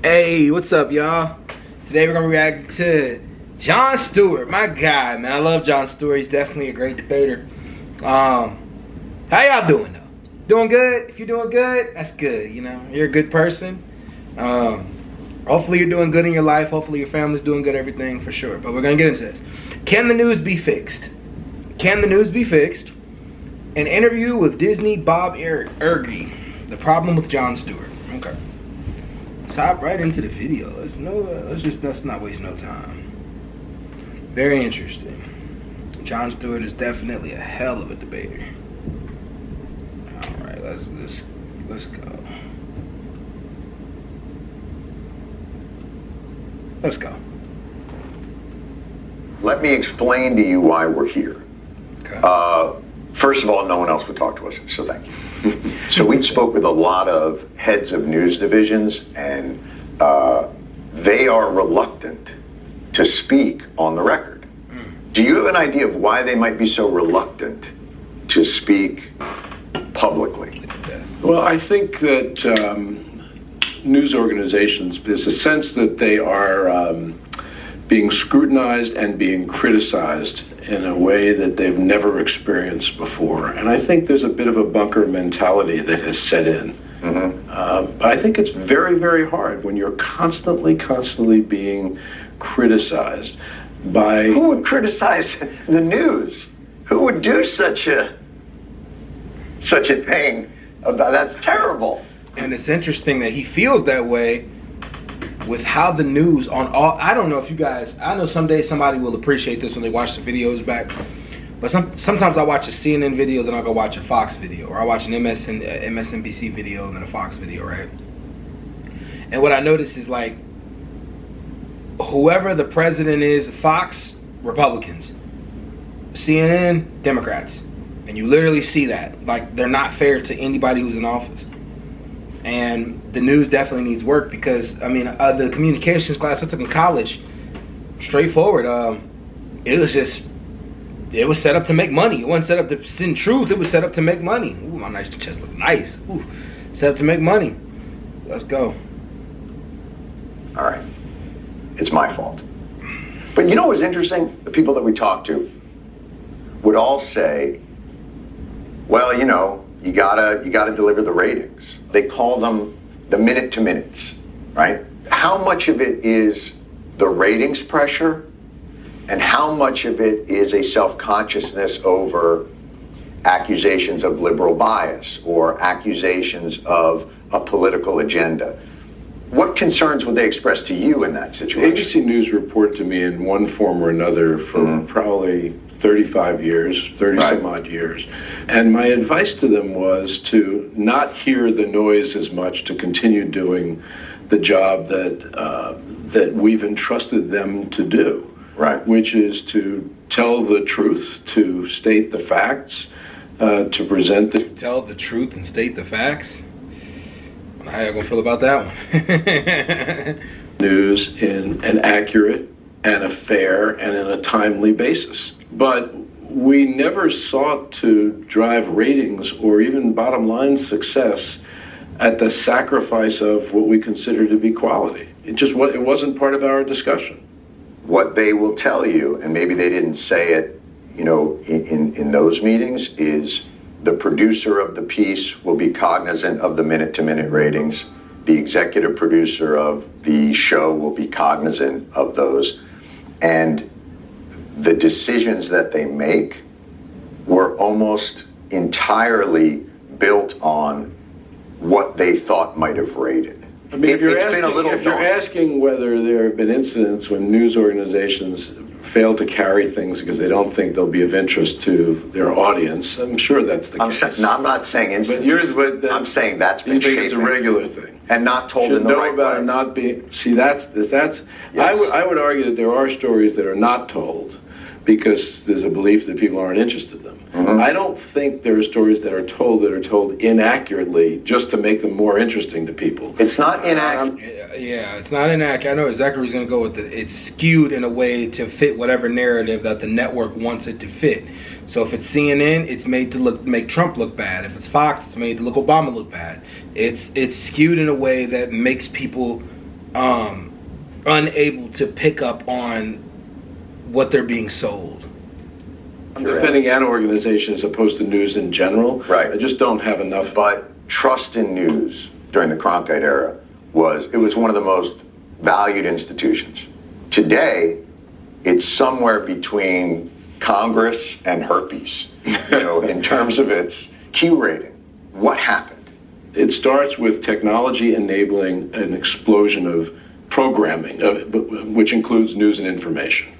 Hey, what's up, y'all? Today we're gonna react to Jon Stewart, my guy, man. I love Jon Stewart. He's definitely a great debater. How y'all doing though? Doing good? If you're doing good, that's good. You know, you're a good person. Hopefully you're doing good in your life. Hopefully your family's doing good, everything for sure. But we're gonna get into this. Can the news be fixed? Can the news be fixed? An interview with Disney Bob Iger. The problem with Jon Stewart. Okay. Let's hop right into the video. Let's not waste no time. Very interesting. Jon Stewart is definitely a hell of a debater. All right, let's go. Let's go. Let me explain to you why we're here. Okay. First of all, no one else would talk to us, so thank you. So we spoke with a lot of heads of news divisions, and they are reluctant to speak on the record. Do you have an idea of why they might be so reluctant to speak publicly? Well, I think that news organizations, there's a sense that they are being scrutinized and being criticized in a way that they've never experienced before. And I think there's a bit of a bunker mentality that has set in. But I think it's very, very hard when you're constantly being criticized by... Who would criticize the news? Who would do such a thing? That's terrible. And it's interesting that he feels that way with how the news on all... I don't know if you guys... I know someday somebody will appreciate this when they watch the videos back. But sometimes I watch a CNN video, then I'll go watch a Fox video. Or I watch an MSNBC video and then a Fox video, right? And what I notice is, like, whoever the president is, Fox, Republicans. CNN, Democrats. And you literally see that. Like, they're not fair to anybody who's in office. And the news definitely needs work because, I mean, the communications class I took in college, straightforward, it was set up to make money. It wasn't set up to send truth. It was set up to make money. Ooh, my nice chest look nice. Ooh, set up to make money. Let's go. All right. It's my fault. But you know what's interesting? The people that we talked to would all say, well, you know, you gotta deliver the ratings. They call them the minute to minutes, right? How much of it is the ratings pressure and how much of it is a self-consciousness over accusations of liberal bias or accusations of a political agenda? What concerns would they express to you in that situation? ABC News report to me in one form or another for probably 35 years, 30 some odd years. And my advice to them was to not hear the noise as much, to continue doing the job that we've entrusted them to do. Right. Which is to tell the truth, to state the facts, to present the... Tell the truth and state the facts? I don't know how y'all gonna feel about that one. News in an accurate and a fair and in a timely basis. But we never sought to drive ratings or even bottom line success at the sacrifice of what we consider to be quality. It wasn't part of our discussion. What they will tell you, and maybe they didn't say it, you know, in those meetings, is the producer of the piece will be cognizant of the minute-to-minute ratings. The executive producer of the show will be cognizant of those. And the decisions that they make were almost entirely built on what they thought might have rated. I mean, if you're asking whether there have been incidents when news organizations fail to carry things because they don't think they'll be of interest to their audience, I'm sure that's the case. I'm not saying incidents. I'm saying that's been shaping. You think it's a regular thing. And not told in the right way. Know about it not being... See, that's yes. I would argue that there are stories that are not told because there's a belief that people aren't interested in them. I don't think there are stories that are told inaccurately just to make them more interesting to people. It's not inaccurate. Yeah, it's not inaccurate. I know exactly where he's going to go with it. It's skewed in a way to fit whatever narrative that the network wants it to fit. So if it's CNN, it's made to make Trump look bad. If it's Fox, it's made to look Obama look bad. It's skewed in a way that makes people unable to pick up on what they're being sold. I'm defending an organization as opposed to news in general. Right. I just don't have enough. But trust in news during the Cronkite era was one of the most valued institutions. Today, it's somewhere between Congress and herpes, in terms of its Q rating. What happened? It starts with technology enabling an explosion of programming, which includes news and information.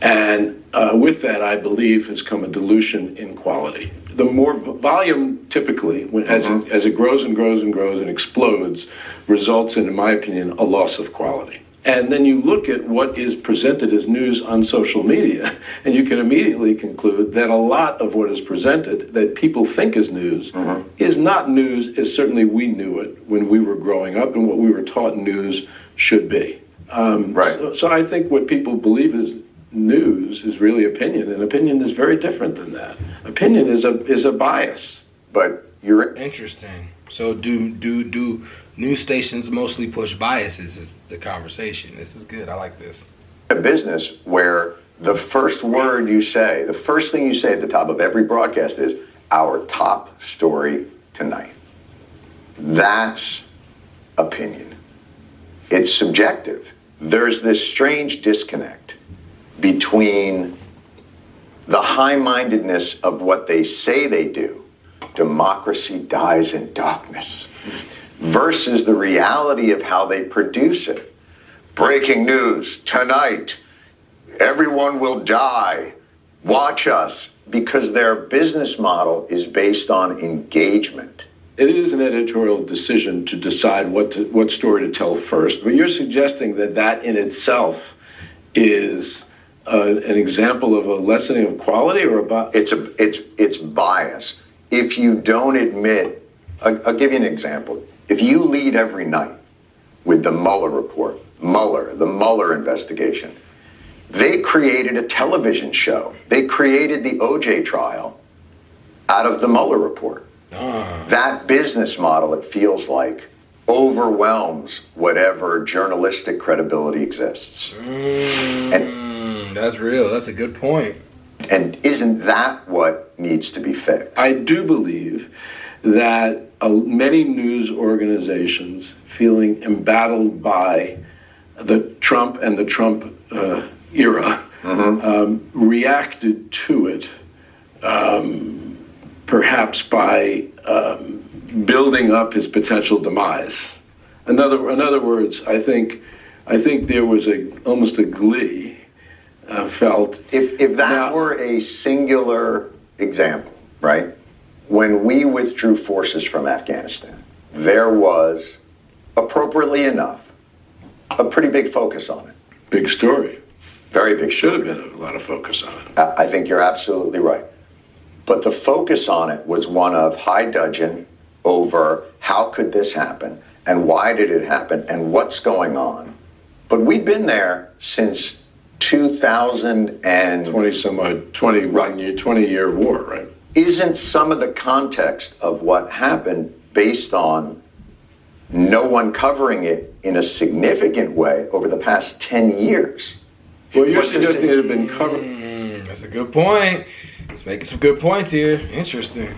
And with that, I believe, has come a dilution in quality. The more volume, typically, as it grows and grows and grows and explodes, results in my opinion, a loss of quality. And then you look at what is presented as news on social media, and you can immediately conclude that a lot of what is presented that people think is news is not news, as certainly we knew it when we were growing up and what we were taught news should be. Right. So I think what people believe is news is really opinion, and opinion is very different than that. Opinion is a bias. But you're Interesting. So do news stations mostly push biases is the conversation. This is good. I like this. a business where the first word you say, the first thing you say at the top of every broadcast is our top story tonight. That's opinion. It's subjective. There's this strange disconnect between the high-mindedness of what they say they do, democracy dies in darkness, versus the reality of how they produce it. Breaking news tonight, everyone will die, watch us, because their business model is based on engagement. It is an editorial decision to decide what story to tell first, but you're suggesting that in itself is an example of a lessening of quality, or about it's bias. If you don't admit, I'll give you an example. If you lead every night with the Mueller report, the Mueller investigation, they created a television show. They created the OJ trial out of the Mueller report. That business model, it feels like, overwhelms whatever journalistic credibility exists. And that's real. That's a good point. And isn't that what needs to be fixed? I do believe that many news organizations feeling embattled by the Trump and the Trump era reacted to it, perhaps by building up his potential demise. In other words, I think there was almost a glee felt. If that were a singular example, right? When we withdrew forces from Afghanistan, there was, appropriately enough, a pretty big focus on it. Big story. Very big story. Should have been a lot of focus on it. I think you're absolutely right. But the focus on it was one of high dudgeon over how could this happen and why did it happen and what's going on. But we've been there since 2000 and 20-year war, right? Isn't some of the context of what happened based on no one covering it in a significant way over the past 10 years? Well, you're suggesting it had been covered. That's a good point. Let's making some good points here. Interesting.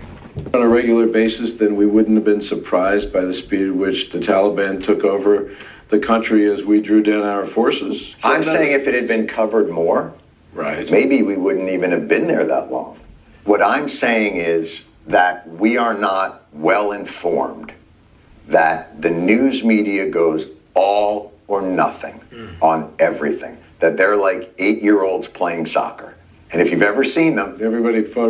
On a regular basis, then we wouldn't have been surprised by the speed at which the Taliban took over the country as we drew down our forces. So I'm saying if it had been covered more, right, maybe we wouldn't even have been there that long. What I'm saying is that we are not well informed, that the news media goes all or nothing on everything, that they're like 8-year-olds playing soccer. And if you've ever seen them, everybody run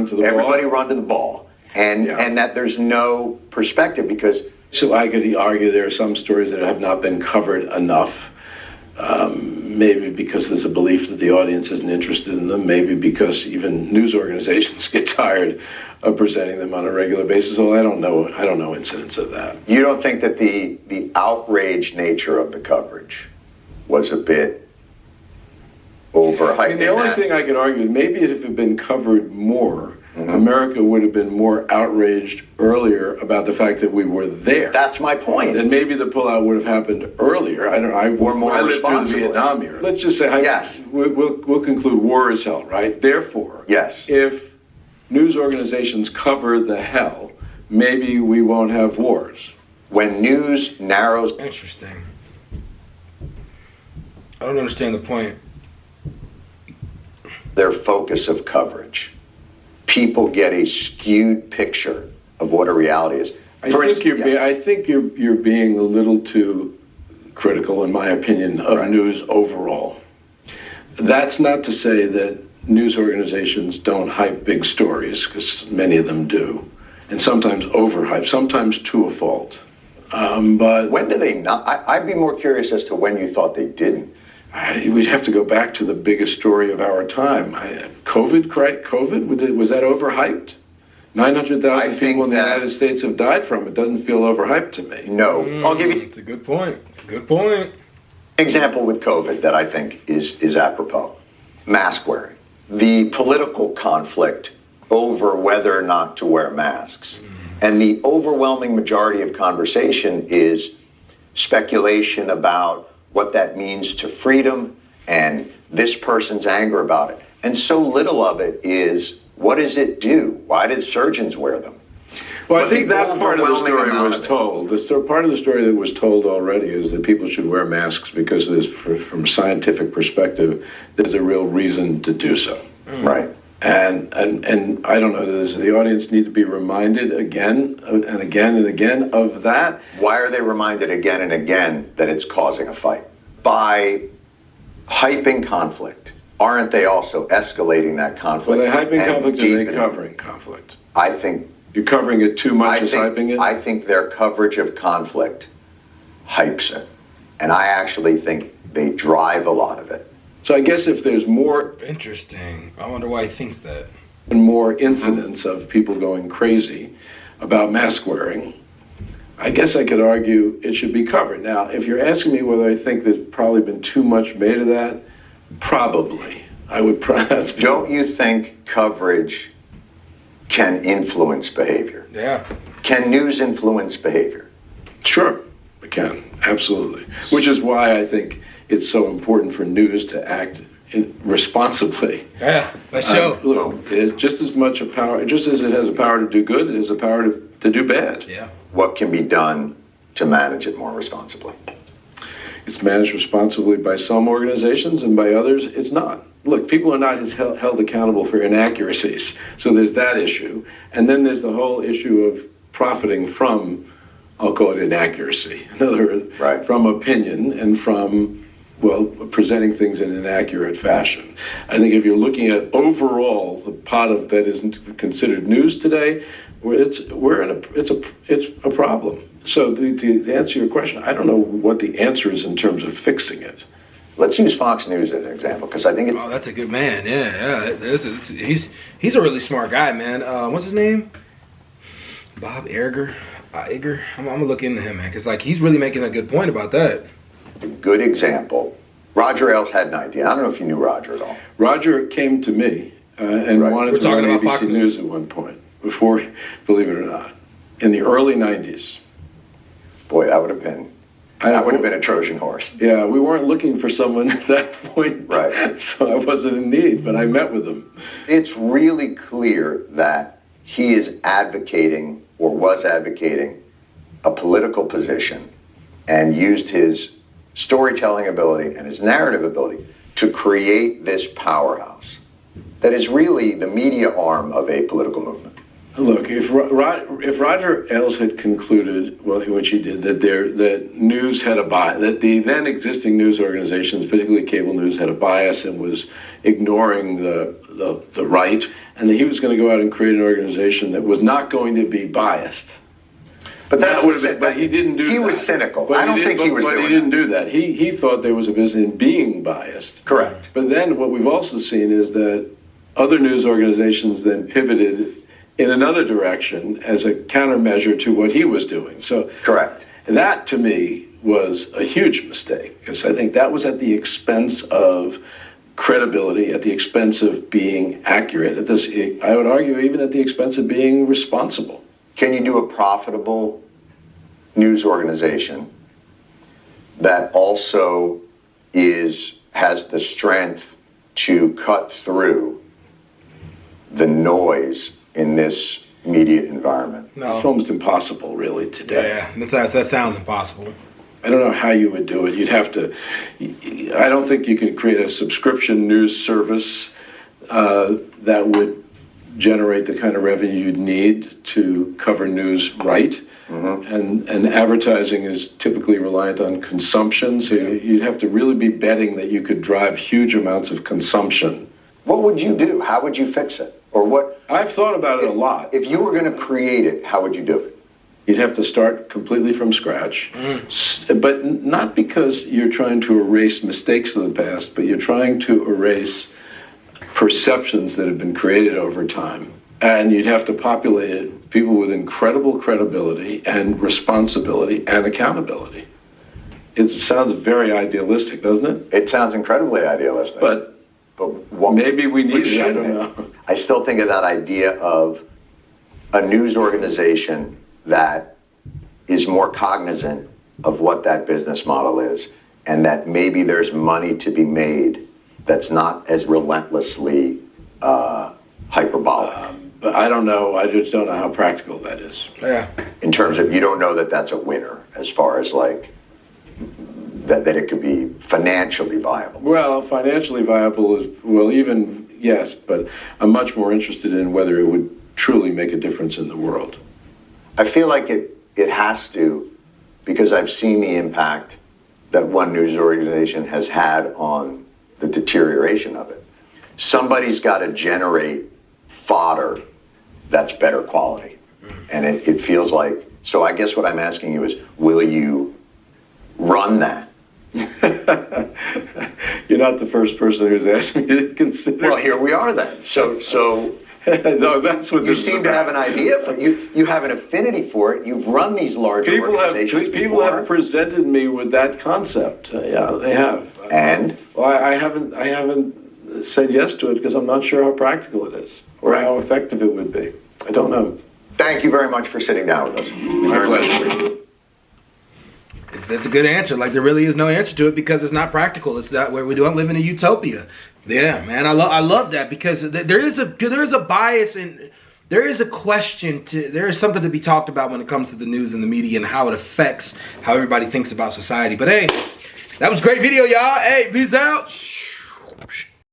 to the ball. Everybody run to the ball. And that there's no perspective because... So I could argue there are some stories that have not been covered enough. Maybe because there's a belief that the audience isn't interested in them. Maybe because even news organizations get tired of presenting them on a regular basis. Well, I don't know incidents of that. You don't think that the outraged nature of the coverage was a bit overhyped? I mean, the only thing I could argue, maybe if it had been covered more, America would have been more outraged earlier about the fact that we were there. That's my point. And maybe the pullout would have happened earlier. I don't know. Or more I lived through the responsibly. Vietnam era. Let's just say, Yes. we'll conclude war is hell, right? Therefore, Yes. if news organizations cover the hell, maybe we won't have wars. When news narrows Interesting. I don't understand the point. their focus of coverage, people get a skewed picture of what a reality is. I think you're being a little too critical, in my opinion, of Right. news overall. That's not to say that news organizations don't hype big stories, because many of them do, and sometimes overhype, sometimes to a fault. But When do they not? I'd be more curious as to when you thought they didn't. we'd have to go back to the biggest story of our time. COVID, was that overhyped? 900,000 people in the United States have died from it. Doesn't feel overhyped to me. No. I'll give you It's a good point. It's a good point. an example with COVID that I think is apropos. Mask wearing. The political conflict over whether or not to wear masks. And the overwhelming majority of conversation is speculation about what that means to freedom and this person's anger about it. And so little of it is, what does it do? Why did surgeons wear them? Well, I But think the that part of the overwhelming story amount was of it. told. Part of the story that was told already is that people should wear masks because from a scientific perspective, there's a real reason to do so. Right. And I don't know, does the audience need to be reminded again and again and again of that? Why are they reminded again and again that it's causing a fight? By hyping conflict, aren't they also escalating that conflict? Are they hyping and conflict or are they deepening? covering conflict? I think You're covering it too much as hyping it? I think their coverage of conflict hypes it. And I actually think they drive a lot of it. So I guess if there's more Interesting. I wonder why he thinks that. and more incidents of people going crazy about mask wearing, I guess I could argue it should be covered. Now, if you're asking me whether I think there's probably been too much made of that, probably. I would probably. Don't you think coverage can influence behavior? Yeah. Can news influence behavior? Sure, it can. Absolutely. Which is why I think it's so important for news to act responsibly. Yeah. Let's show. Look, it's just as much a power, just as it has a power to do good, it has a power to do bad. Yeah. What can be done to manage it more responsibly? It's managed responsibly by some organizations, and by others, it's not. Look, people are not held accountable for inaccuracies, so there's that issue. And then there's the whole issue of profiting from, I'll call it inaccuracy. In other words, Right. from opinion and from, well, presenting things in an accurate fashion. I think if you're looking at overall the pot of that isn't considered news today, it's a problem. So to answer your question, I don't know what the answer is in terms of fixing it. Let's use Fox News as an example, because I think it, Oh, that's a good man. Yeah. He's a really smart guy, man. What's his name? Bob Iger. Iger. I'm gonna look into him, man, because like he's really making a good point about that. a good example. Roger Ailes had an idea. I don't know if you knew Roger at all. Roger came to me and Right. wanted We're to talking run about ABC Fox News at one point, before, believe it or not, in the early 90s. Boy, that would have been a Trojan horse. Yeah, we weren't looking for someone at that point. Right. So I wasn't in need, but I met with him. It's really clear that he is advocating, or was advocating, a political position and used his storytelling ability and his narrative ability to create this powerhouse that is really the media arm of a political movement. Look, if Roger Ailes had concluded, well, which he did, that news had a bias, that the then existing news organizations, particularly cable news, had a bias and was ignoring the right, and that he was going to go out and create an organization that was not going to be biased. But That would have been, but he didn't do that. He was cynical. But I don't think he was But doing he didn't do that. He thought there was a business in being biased. Correct. But then what we've also seen is that other news organizations then pivoted in another direction as a countermeasure to what he was doing. So Correct. that, to me, was a huge mistake, because I think that was at the expense of credibility, at the expense of being accurate. I would argue, even at the expense of being responsible. Can you do a profitable news organization that also has the strength to cut through the noise in this media environment? No. It's almost impossible, really, today. Yeah, that sounds impossible. I don't know how you would do it. You'd have to. I don't think you could create a subscription news service that would generate the kind of revenue you'd need to cover news right. Mm-hmm. And advertising is typically reliant on consumption, so you'd have to really be betting that you could drive huge amounts of consumption. What would you do? How would you fix it? Or what? I've thought about it a lot. If you were going to create it, how would you do it? You'd have to start completely from scratch, but not because you're trying to erase mistakes of the past, but you're trying to erase perceptions that have been created over time. And you'd have to populate it people with incredible credibility and responsibility and accountability. It sounds very idealistic, doesn't it? It sounds incredibly idealistic. But what, maybe we need it, I don't know. I still think of that idea of a news organization that is more cognizant of what that business model is, and that maybe there's money to be made that's not as relentlessly hyperbolic. But I don't know. I just don't know how practical that is. Yeah. In terms of, you don't know that that's a winner as far as like that it could be financially viable. Well, financially viable is, well, even yes, but I'm much more interested in whether it would truly make a difference in the world. I feel like it has to, because I've seen the impact that one news organization has had on the deterioration of it. Somebody's got to generate fodder that's better quality. And it feels like, so I guess what I'm asking you is, will you run that? You're not the first person who's asked me to consider. Well, here we are then. So no, that's what you seem to have an idea for you have an affinity for it. You've run these large organizations. People have presented me with that concept. Yeah, they have. And well, I haven't said yes to it because I'm not sure how practical it is or how effective it would be. I don't know. Thank you very much for sitting down with us. My pleasure. That's a good answer. Like, there really is no answer to it because it's not practical. It's not where we don't live in a utopia. Yeah, man, I love that because there is a bias and there is a question there is something to be talked about when it comes to the news and the media and how it affects how everybody thinks about society. But hey, that was a great video, y'all. Hey, peace out.